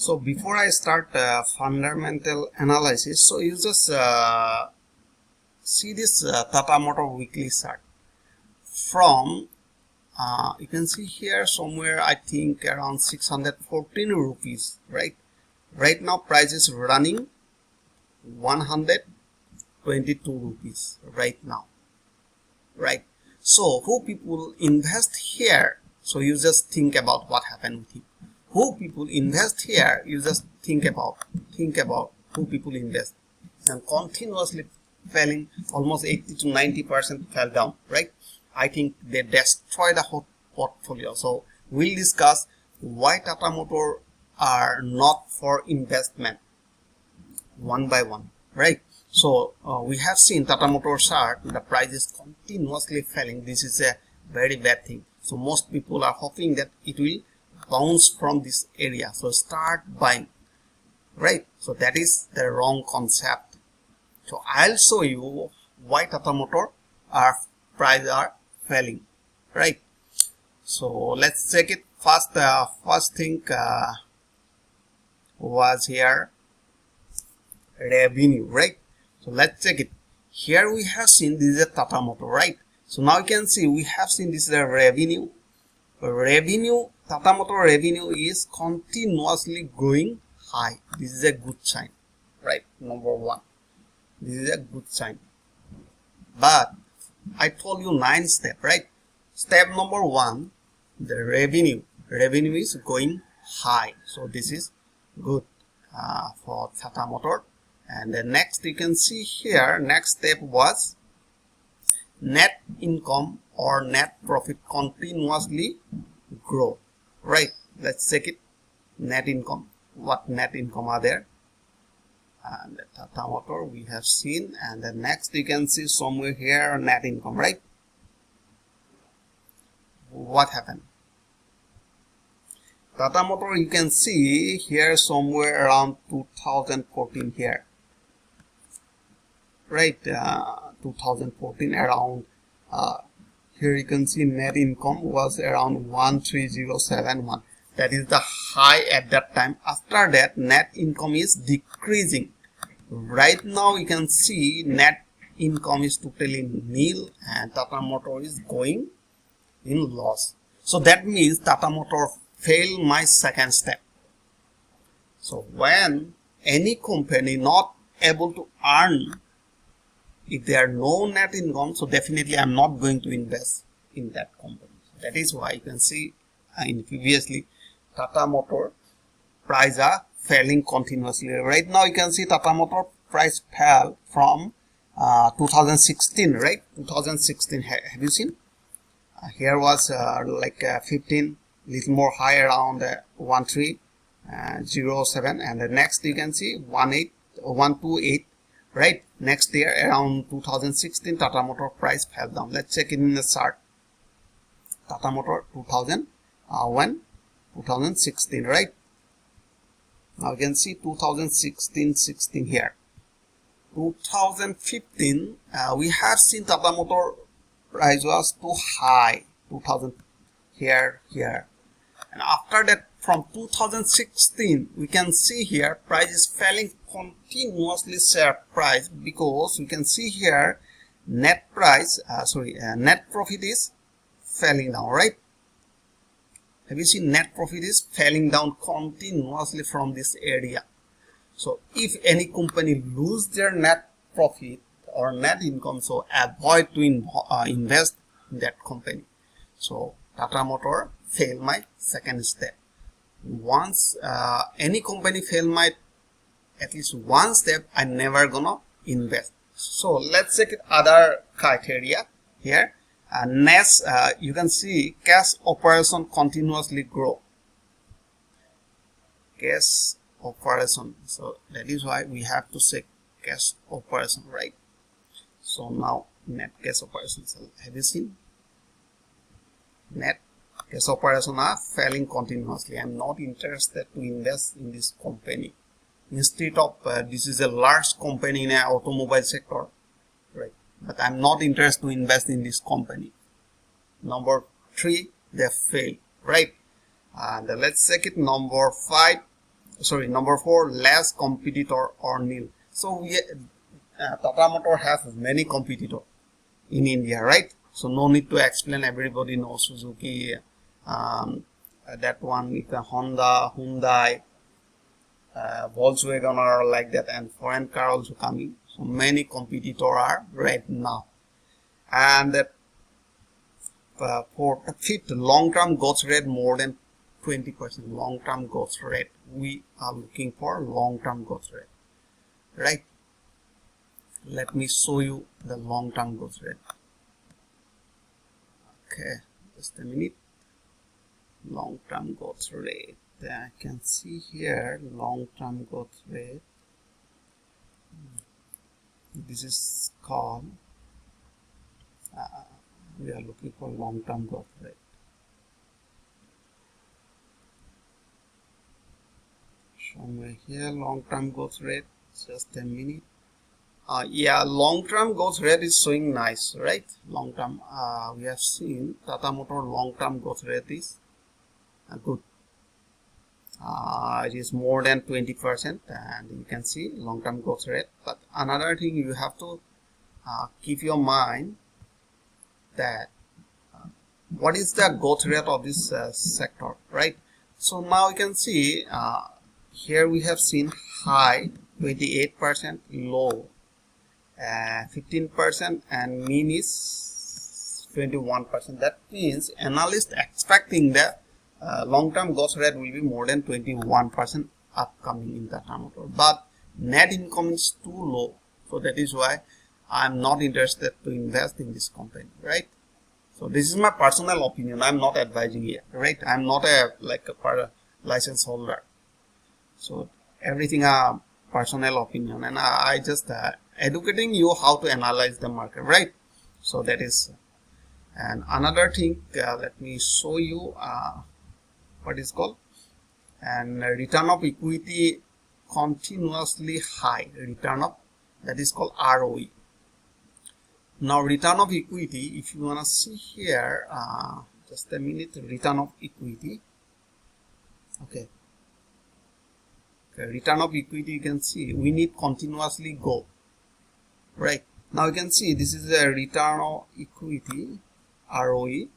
So before I start fundamental analysis, so you just see this Tata Motor weekly chart from you can see here somewhere, I think around 614 rupees, right? Right now price is running 122 rupees right now, right? So who people invest here? So you just think about what happened with him. Who people invest here? You just think about who people invest, and continuously falling, almost 80 to 90% fell down, right? I think they destroy the whole portfolio. So we'll discuss why Tata Motor are not for investment one by one, right? So we have seen Tata Motor chart, the price is continuously falling. This is a very bad thing. So most people are hoping that it will bounce from this area, so start buying, right? So that is the wrong concept. So I'll show you why Tata Motor price are falling, right? So let's check it first. First thing was here revenue, right? So let's check it. Here we have seen this is a Tata Motor, right? So now you can see we have seen this is a revenue. Tata Motor revenue is continuously growing high. This is a good sign, right? Number one, this is a good sign. But I told you 9 steps, right? Step number 1, the revenue is going high, so this is good for Tata Motor. And the next, you can see here, next step was net income or net profit continuously grow, right? Let's check it. Net income, what net income are there? And the Tata Motor we have seen, and the next you can see somewhere here net income, right? What happened? Tata Motor you can see here somewhere around 2014 here, right? 2014 around here you can see net income was around 13071. That is the high at that time. After that net income is decreasing. Right now you can see net income is totally nil and Tata Motor is going in loss. So that means Tata Motor failed my second step. So when any company not able to earn, if there are no net income, so definitely I'm not going to invest in that company. That is why you can see in previously Tata Motor price are falling continuously. Right now you can see Tata Motor price fell from 2016, right? 2016, have you seen? Here was like 15, little more high, around 1307, and the next you can see 128, right? Next year around 2016 Tata Motor price fell down. Let's check it in the chart. Tata Motor 2016, right? Now you can see 2016 here. 2015 we have seen Tata Motor price was too high, 2000 here, and after that from 2016 we can see here price is falling continuously, share price, because we can see here net price net profit is falling down, right? Have you seen net profit is falling down continuously from this area? So if any company lose their net profit or net income, so avoid to invest in that company. So Tata Motor failed my second step. Once any company fail my at least one step, I never gonna invest. So let's check it other criteria here. Next you can see cash operation continuously grow. Cash operation, so that is why we have to check cash operation, right? So now net cash operations, have you seen? Net cash operation are falling continuously. I'm not interested to invest in this company. Instead of this is a large company in an automobile sector, right? But I'm not interested to invest in this company. Number 3, they fail, right? And let's check it. Number 5, sorry, number 4, less competitor or nil. So we Tata Motor has many competitors in India, right? So no need to explain, everybody knows Suzuki, that one is a Honda, Hyundai, Volkswagen are like that, and foreign car also coming. So many competitors are right now. And for the fifth, long-term growth rate more than 20%. Long-term growth rate. We are looking for long-term growth rate, right? Let me show you the long-term growth rate. Okay, just a minute. Long-term growth rate. I can see here long-term growth rate. This is called. We are looking for long-term growth rate. Somewhere here, long-term growth rate. Just a minute. Yeah, long-term growth rate is showing nice, right? Long-term, we have seen Tata Motor long-term growth rate is good. It is more than 20%, and you can see long-term growth rate. But another thing you have to keep your mind that what is the growth rate of this sector, right? So now you can see here we have seen high 28%, low 15%, and mean is 21%. That means analysts expecting that long-term growth rate will be more than 21% upcoming in Tata Motor, but net income is too low, so that is why I'm not interested to invest in this company, right? So this is my personal opinion. I'm not advising here, right? I'm not a license holder, so everything a personal opinion, and I just educating you how to analyze the market, right? So that is, and another thing, let me show you what is called, and return of equity continuously high, return of, that is called ROE. Now return of equity, if you want to see here, just a minute, return of equity. Okay, return of equity, you can see we need continuously go, right? Now you can see this is a return of equity, ROE.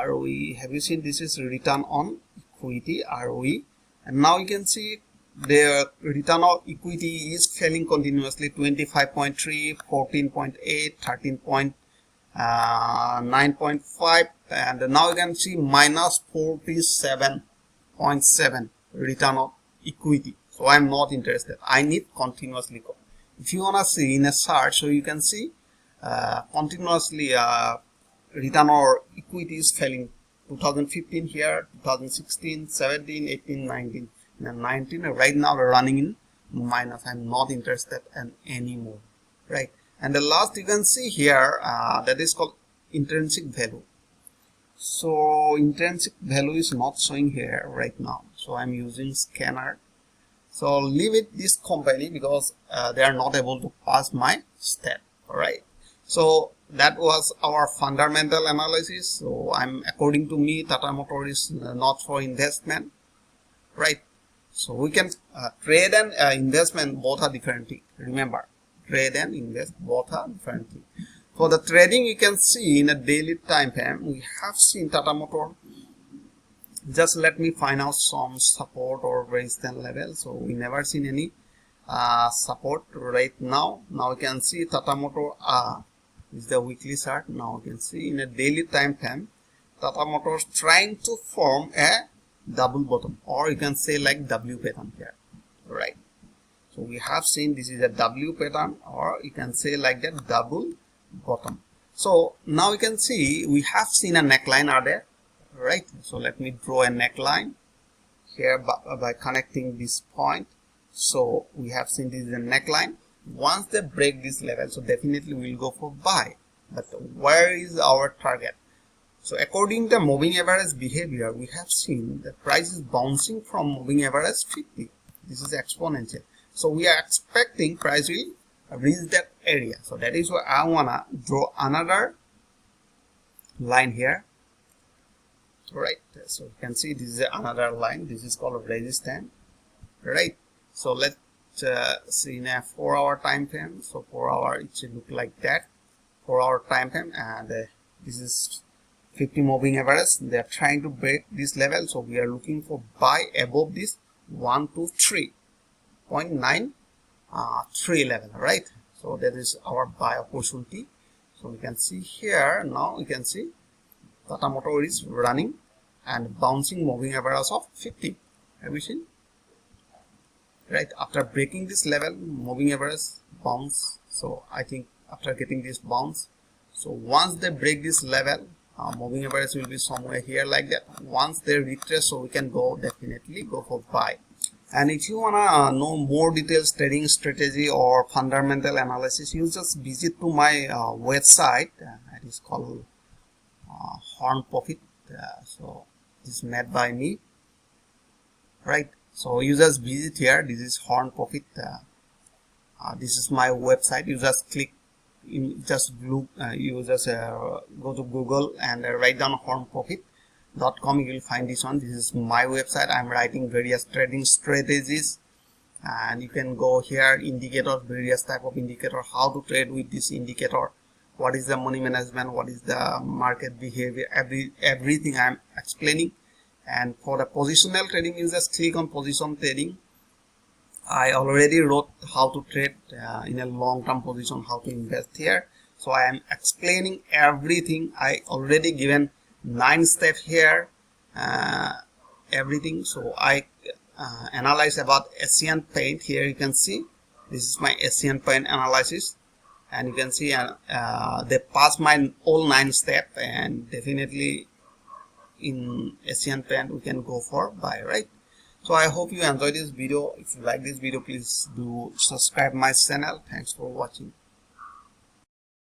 ROE, have you seen, this is return on equity, ROE, and now you can see the return of equity is falling continuously, 25.3, 14.8, 13.9.5, and now you can see minus 47.7 return of equity. So I'm not interested. I need continuously go. If you want to see in a chart, so you can see continuously return or equity is falling. 2015 here, 2016, 17, 18, 19, and 19 right now we're running in minus. I'm not interested in anymore, right? And the last you can see here, that is called intrinsic value. So intrinsic value is not showing here right now, so I'm using scanner. So leave it this company because they are not able to pass my step. All right, so that was our fundamental analysis. So according to me, Tata Motor is not for investment, right? So we can trade and investment, both are different things. Remember, trade and invest, both are different things. For the trading, you can see in a daily time frame, we have seen Tata Motor. Just let me find out some support or resistance level. So we never seen any support right now. Now you can see Tata Motor is the weekly chart. Now you can see in a daily time frame, Tata Motors trying to form a double bottom, or you can say like W pattern here, right? So we have seen this is a W pattern, or you can say like that double bottom. So now you can see we have seen a neckline are there, right? So let me draw a neckline here by connecting this point. So we have seen this is a neckline. Once they break this level, so definitely we'll go for buy. But where is our target? So according to moving average behavior, we have seen the price is bouncing from moving average 50. This is exponential. So we are expecting price will reach that area. So that is why I wanna draw another line here. right? So you can see this is another line, this is called resistance, right? So let's see in a 4-hour time frame. So 4-hour, it should look like that, 4-hour time frame, and this is 50 moving average. They are trying to break this level, so we are looking for buy above this 123.93 level, right? So that is our buy opportunity. So we can see here, now you can see Tata Motor is running and bouncing moving average of 50. Have you seen? Right, after breaking this level, moving average bounce. So I think after getting this bounce, so once they break this level, moving average will be somewhere here like that. Once they retrace, so we can go, definitely go for buy. And if you wanna know more details trading strategy or fundamental analysis, you just visit to my website. It is called Horn Profit. So this is made by me, right? So you just visit here. This is Horn Profit. This is my website. You just click in, just look, you just go to Google and write down hornprofit.com. You will find this one. This is my website. I'm writing various trading strategies, and you can go here, indicators, various type of indicator, how to trade with this indicator, what is the money management, what is the market behavior, everything I'm explaining. And for the positional trading, you just click on position trading. I already wrote how to trade in a long-term position, how to invest here. So I am explaining everything. I already given 9 steps here, everything. So I analyze about Asian paint. Here you can see this is my Asian paint analysis, and you can see they pass my all 9 steps, and definitely in Asian paint we can go for buy, right? So I hope you enjoyed this video. If you like this video, please do subscribe my channel. Thanks for watching.